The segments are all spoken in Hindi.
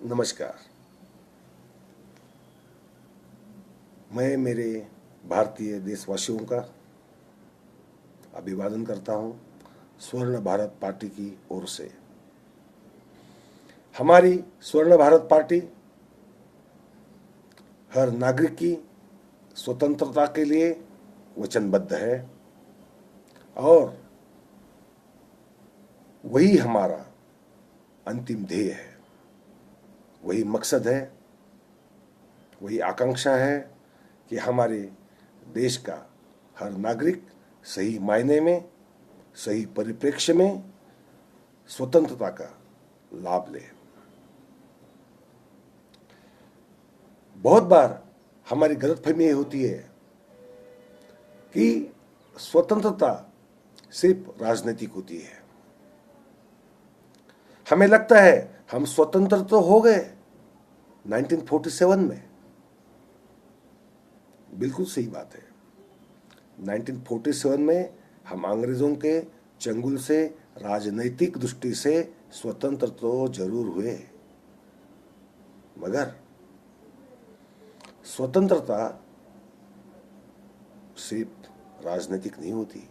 नमस्कार। मैं मेरे भारतीय देशवासियों का अभिवादन करता हूं स्वर्ण भारत पार्टी की ओर से। हमारी स्वर्ण भारत पार्टी हर नागरिक की स्वतंत्रता के लिए वचनबद्ध है और वही हमारा अंतिम ध्येय है, वही मकसद है, वही आकांक्षा है कि हमारे देश का हर नागरिक सही मायने में, सही परिप्रेक्ष्य में स्वतंत्रता का लाभ ले। बहुत बार हमारी गलतफहमी ये होती है कि स्वतंत्रता सिर्फ राजनीतिक होती है। हमें लगता है हम स्वतंत्र तो हो गए 1947 में। बिल्कुल सही बात है। 1947 में हम अंग्रेजों के चंगुल से राजनैतिक दृष्टि से स्वतंत्र तो जरूर हुए, मगर स्वतंत्रता सिर्फ राजनीतिक नहीं होती।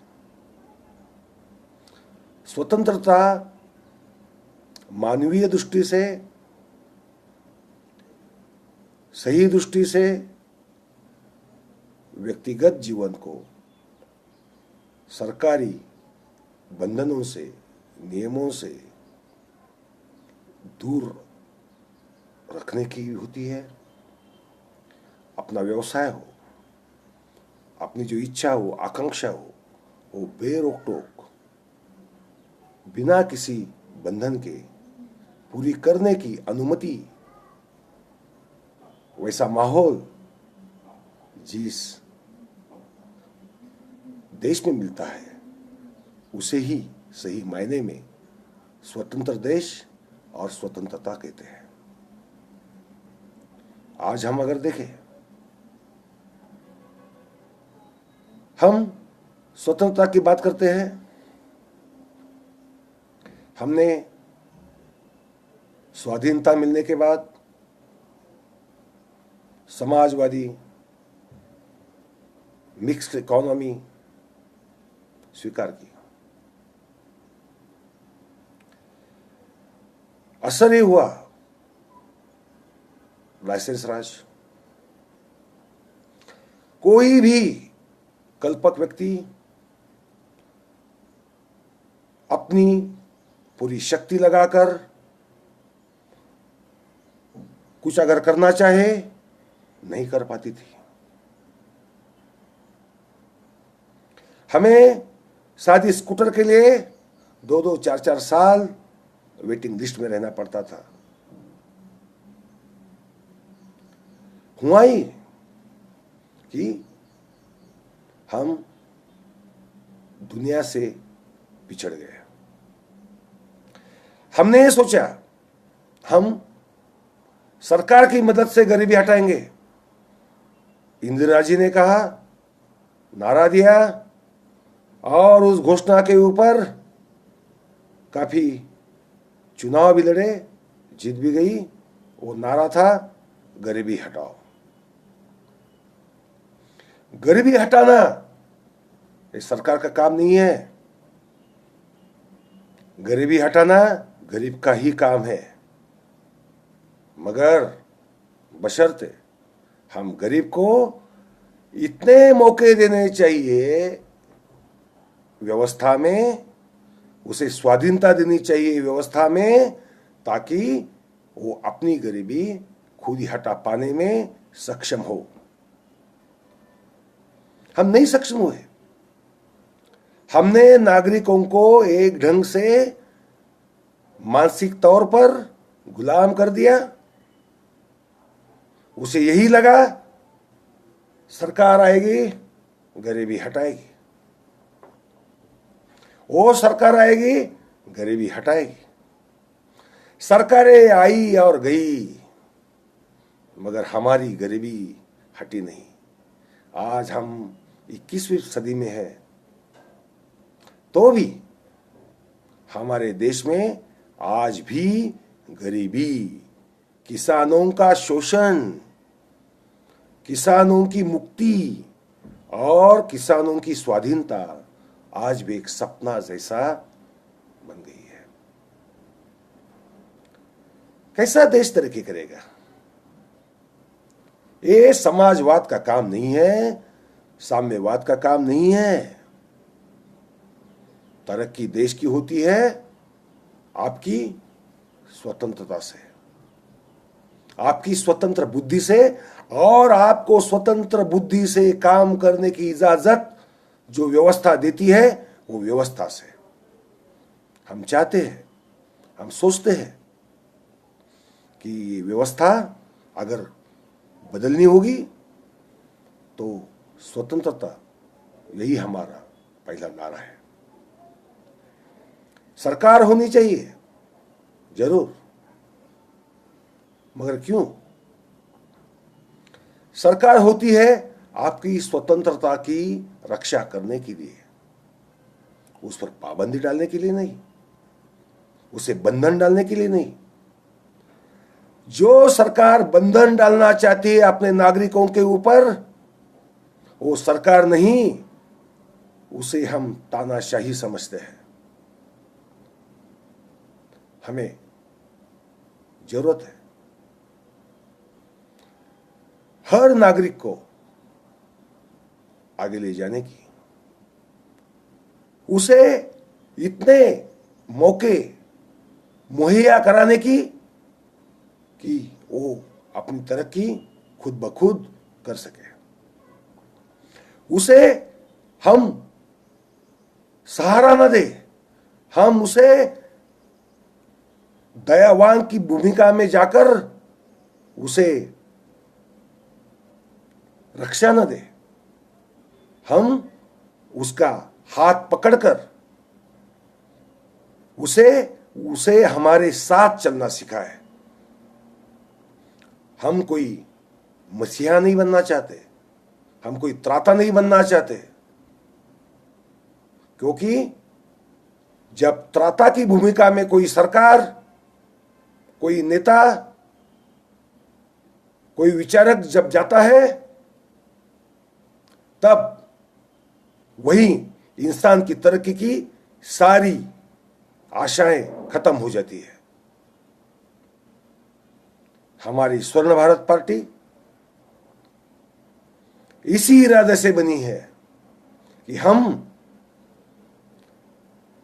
स्वतंत्रता मानवीय दृष्टि से, सही दृष्टि से व्यक्तिगत जीवन को सरकारी बंधनों से, नियमों से दूर रखने की होती है। अपना व्यवसाय हो, अपनी जो इच्छा हो, आकांक्षा हो, वो बेरोक टोक बिना किसी बंधन के पूरी करने की अनुमति, वैसा माहौल जिस देश में मिलता है उसे ही सही मायने में स्वतंत्र देश और स्वतंत्रता कहते हैं। आज हम अगर देखें, हम स्वतंत्रता की बात करते हैं। हमने स्वाधीनता मिलने के बाद समाजवादी मिक्स्ड इकोनॉमी स्वीकार की। असर ये हुआ लाइसेंस राज। कोई भी कल्पक व्यक्ति अपनी पूरी शक्ति लगाकर कुछ अगर करना चाहे नहीं कर पाती थी। हमें शादी स्कूटर के लिए 2-2, 4-4 साल वेटिंग लिस्ट में रहना पड़ता था। हुआ ही कि हम दुनिया से पिछड़ गए। हमने ये सोचा हम सरकार की मदद से गरीबी हटाएंगे। इंदिरा जी ने कहा, नारा दिया और उस घोषणा के ऊपर काफी चुनाव भी लड़े, जीत भी गई। वो नारा था गरीबी हटाओ। गरीबी हटाना ये सरकार का काम नहीं है। गरीबी हटाना गरीब का ही काम है, मगर बशर्ते हम गरीब को इतने मौके देने चाहिए व्यवस्था में, उसे स्वाधीनता देनी चाहिए व्यवस्था में, ताकि वो अपनी गरीबी खुद ही हटा पाने में सक्षम हो। हम नहीं सक्षम हुए। हमने नागरिकों को एक ढंग से मानसिक तौर पर गुलाम कर दिया। उसे यही लगा सरकार आएगी गरीबी हटाएगी, वो सरकार आएगी गरीबी हटाएगी। सरकारें आई और गई, मगर हमारी गरीबी हटी नहीं। आज हम 21वीं सदी में हैं, तो भी हमारे देश में आज भी गरीबी किसानों का शोषण, किसानों की मुक्ति और किसानों की स्वाधीनता आज भी एक सपना जैसा बन गई है। कैसा देश तरक्की करेगा? ये समाजवाद का काम नहीं है, साम्यवाद का काम नहीं है। तरक्की देश की होती है आपकी स्वतंत्रता से, आपकी स्वतंत्र बुद्धि से, और आपको स्वतंत्र बुद्धि से काम करने की इजाजत जो व्यवस्था देती है वो व्यवस्था से। हम चाहते हैं, हम सोचते हैं कि ये व्यवस्था अगर बदलनी होगी तो स्वतंत्रता, यही हमारा पहला नारा है। सरकार होनी चाहिए जरूर, मगर क्यों? सरकार होती है आपकी स्वतंत्रता की रक्षा करने के लिए, उस पर पाबंदी डालने के लिए नहीं, उसे बंधन डालने के लिए नहीं। जो सरकार बंधन डालना चाहती है अपने नागरिकों के ऊपर, वो सरकार नहीं, उसे हम तानाशाही समझते हैं। हमें जरूरत है हर नागरिक को आगे ले जाने की, उसे इतने मौके मुहैया कराने की कि वो अपनी तरक्की खुद ब खुद कर सके। उसे हम सहारा न दे, हम उसे दयावान की भूमिका में जाकर उसे रक्षा न दे, हम उसका हाथ पकड़कर उसे हमारे साथ चलना सिखाए। हम कोई मसीहा नहीं बनना चाहते, हम कोई त्राता नहीं बनना चाहते, क्योंकि जब त्राता की भूमिका में कोई सरकार, कोई नेता, कोई विचारक जब जाता है, तब वही इंसान की तरक्की की सारी आशाएं खत्म हो जाती है। हमारी स्वर्ण भारत पार्टी इसी इरादे से बनी है कि हम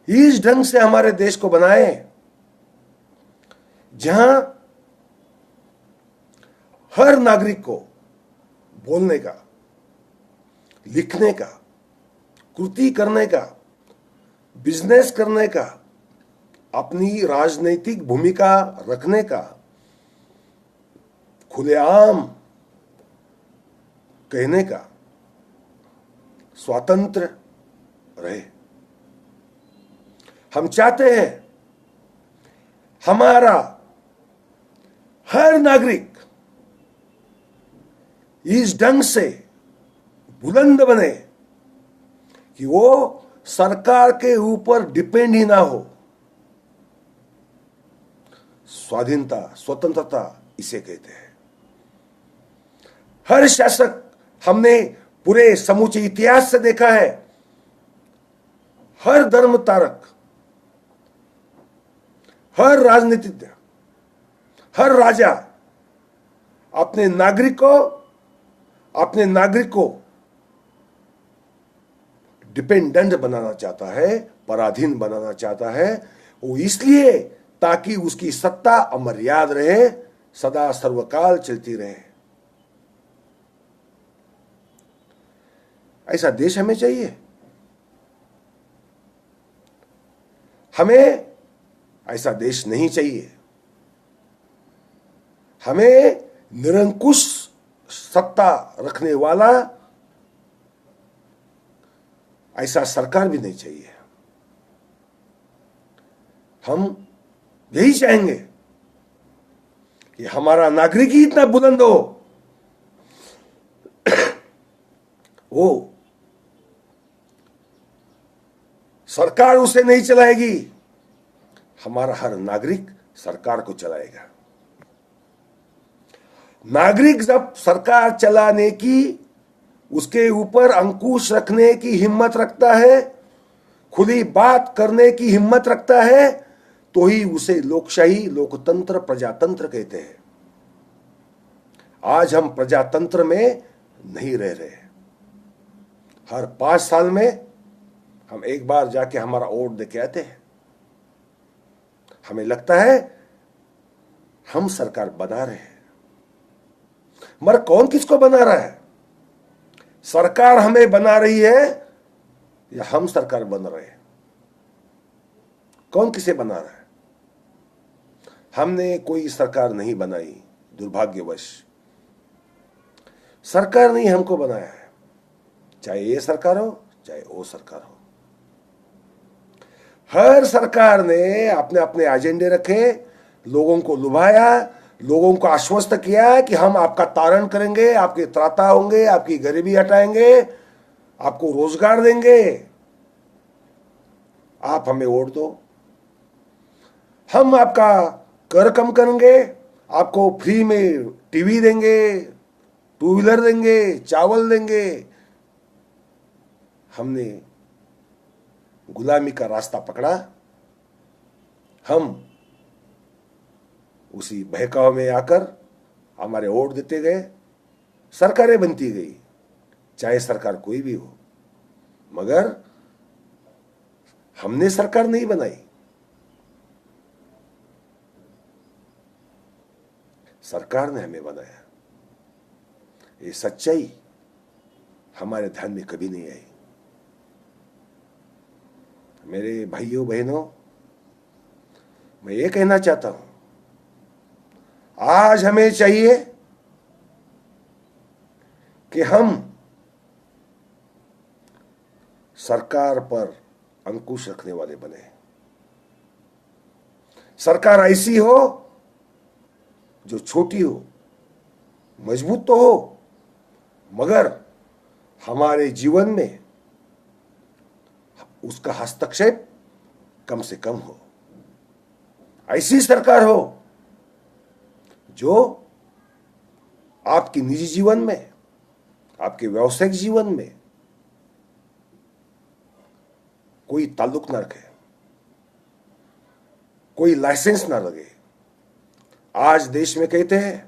इस ढंग से हमारे देश को बनाएं जहां हर नागरिक को बोलने का, लिखने का, कृति करने का, बिजनेस करने का, अपनी राजनीतिक भूमिका रखने का, खुलेआम कहने का स्वातंत्र रहे। हम चाहते हैं हमारा हर नागरिक इस ढंग से बुलंद बने कि वो सरकार के ऊपर डिपेंड ही ना हो। स्वाधीनता, स्वतंत्रता इसे कहते हैं। हर शासक, हमने पूरे समूचे इतिहास से देखा है, हर धर्म तारक, हर राजनीतिज्ञ, हर राजा अपने नागरिक को डिपेंडेंट बनाना चाहता है, पराधीन बनाना चाहता है। वो इसलिए ताकि उसकी सत्ता अमर्याद रहे, सदा सर्वकाल चलती रहे। ऐसा देश हमें चाहिए। हमें ऐसा देश नहीं चाहिए। हमें निरंकुश सत्ता रखने वाला ऐसा सरकार भी नहीं चाहिए। हम यही चाहेंगे कि हमारा नागरिक ही इतना बुलंद हो, वो सरकार उसे नहीं चलाएगी, हमारा हर नागरिक सरकार को चलाएगा। नागरिक जब सरकार चलाने की, उसके ऊपर अंकुश रखने की हिम्मत रखता है, खुली बात करने की हिम्मत रखता है, तो ही उसे लोकशाही, लोकतंत्र, प्रजातंत्र कहते हैं। आज हम प्रजातंत्र में नहीं रह रहे। हर 5 साल में हम एक बार जाके हमारा वोट दे के आते हैं। हमें लगता है हम सरकार बना रहे हैं, मगर कौन किसको बना रहा है? सरकार हमें बना रही है या हम सरकार बन रहे हैं? कौन किसे बना रहा है? हमने कोई सरकार नहीं बनाई, दुर्भाग्यवश सरकार ने हमको बनाया है। चाहे ये सरकार हो, चाहे वो सरकार हो, हर सरकार ने अपने अपने एजेंडे रखे, लोगों को लुभाया, लोगों को आश्वस्त किया कि हम आपका तारण करेंगे, आपके त्राता होंगे, आपकी गरीबी हटाएंगे, आपको रोजगार देंगे, आप हमें वोट दो, हम आपका कर कम करेंगे, आपको फ्री में टीवी देंगे, 2 व्हीलर देंगे, चावल देंगे। हमने गुलामी का रास्ता पकड़ा, हम उसी बहकाव में आकर हमारे वोट देते गए, सरकारें बनती गई, चाहे सरकार कोई भी हो, मगर हमने सरकार नहीं बनाई, सरकार ने हमें बनाया। ये सच्चाई हमारे ध्यान में कभी नहीं आई। मेरे भाइयों बहनों, मैं ये कहना चाहता हूं, आज हमें चाहिए कि हम सरकार पर अंकुश रखने वाले बने। सरकार ऐसी हो जो छोटी हो, मजबूत तो हो, मगर हमारे जीवन में उसका हस्तक्षेप कम से कम हो। ऐसी सरकार हो जो आपके निजी जीवन में, आपके व्यावसायिक जीवन में कोई ताल्लुक ना रखे, कोई लाइसेंस ना लगे। आज देश में कहते हैं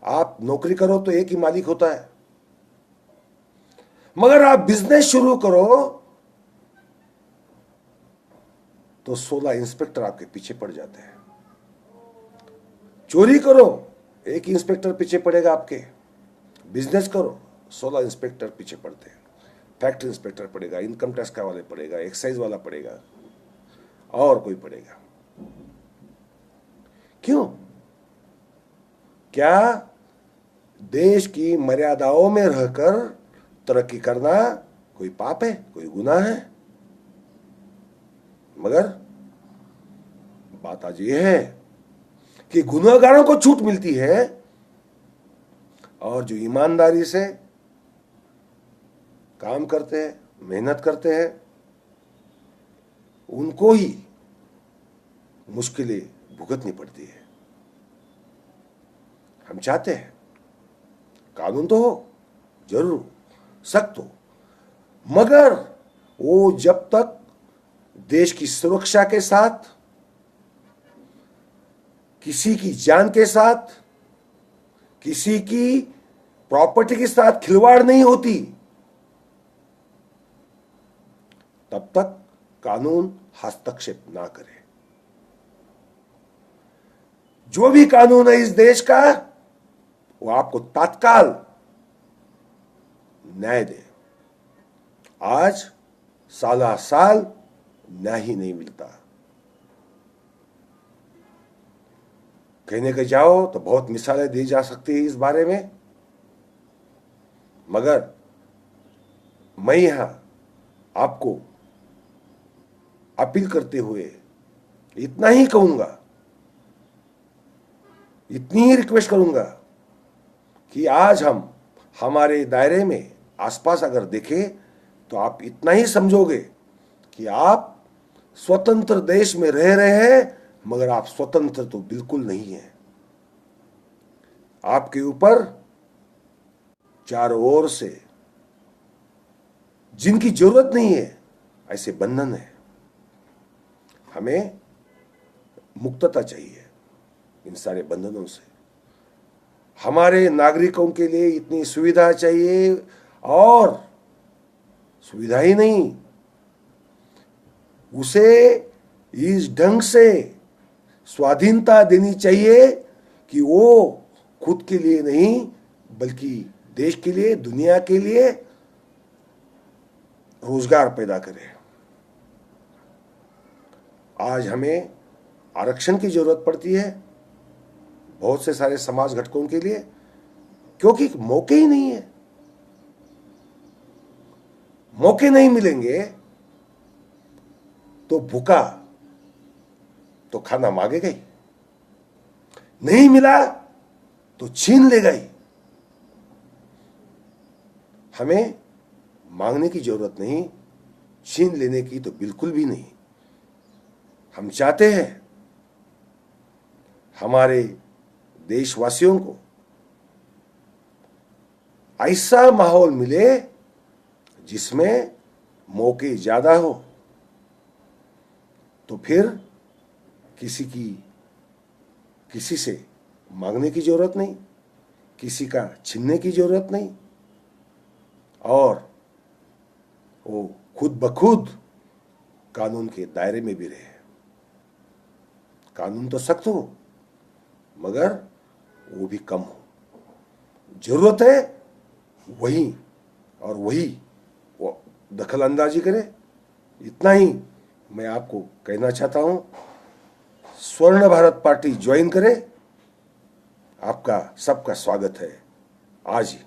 आप नौकरी करो तो एक ही मालिक होता है, मगर आप बिजनेस शुरू करो तो 16 इंस्पेक्टर आपके पीछे पड़ जाते हैं। चोरी करो, एक इंस्पेक्टर पीछे पड़ेगा आपके। बिजनेस करो, 16 इंस्पेक्टर पीछे पड़ते हैं। फैक्ट्री इंस्पेक्टर पड़ेगा, इनकम टैक्स का वाले पड़ेगा, एक्साइज वाला पड़ेगा, और कोई पड़ेगा। क्यों? क्या देश की मर्यादाओं में रहकर तरक्की करना कोई पाप है, कोई गुनाह है? मगर बात आज यह है कि गुनहगारों को छूट मिलती है और जो ईमानदारी से काम करते हैं, मेहनत करते हैं, उनको ही मुश्किलें भुगतनी पड़ती है। हम चाहते हैं कानून तो हो, जरूर सख्त हो, मगर वो जब तक देश की सुरक्षा के साथ, किसी की जान के साथ, किसी की प्रॉपर्टी के साथ खिलवाड़ नहीं होती, तब तक कानून हस्तक्षेप ना करे। जो भी कानून है इस देश का, वो आपको तत्काल न्याय दे। आज साल साल न्याय ही नहीं मिलता। कहने के जाओ तो बहुत मिसालें दी जा सकती है इस बारे में, मगर मैं यहां आपको अपील करते हुए इतना ही कहूंगा, इतनी ही रिक्वेस्ट करूंगा कि आज हम हमारे दायरे में आसपास अगर देखें तो आप इतना ही समझोगे कि आप स्वतंत्र देश में रह रहे हैं, मगर आप स्वतंत्र तो बिल्कुल नहीं हैं। आपके ऊपर चारों ओर से जिनकी जरूरत नहीं है ऐसे बंधन है। हमें मुक्तता चाहिए इन सारे बंधनों से। हमारे नागरिकों के लिए इतनी सुविधा चाहिए, और सुविधा ही नहीं, उसे इस ढंग से स्वाधीनता देनी चाहिए कि वो खुद के लिए नहीं बल्कि देश के लिए, दुनिया के लिए रोजगार पैदा करे। आज हमें आरक्षण की जरूरत पड़ती है बहुत से सारे समाज घटकों के लिए, क्योंकि मौके ही नहीं है। मौके नहीं मिलेंगे तो भूखा तो खाना मांगेगा ही, नहीं मिला तो छीन लेगा ही। हमें मांगने की जरूरत नहीं, छीन लेने की तो बिल्कुल भी नहीं। हम चाहते हैं हमारे देशवासियों को ऐसा माहौल मिले जिसमें मौके ज्यादा हो, तो फिर किसी से मांगने की जरूरत नहीं, किसी का छीनने की जरूरत नहीं, और वो खुद ब खुद कानून के दायरे में भी रहे। कानून तो सख्त हो मगर वो भी कम हो। जरूरत है वही, और वही वो दखल अंदाजी करे। इतना ही मैं आपको कहना चाहता हूं। स्वर्ण भारत पार्टी ज्वाइन करे। आपका सबका स्वागत है आज ही।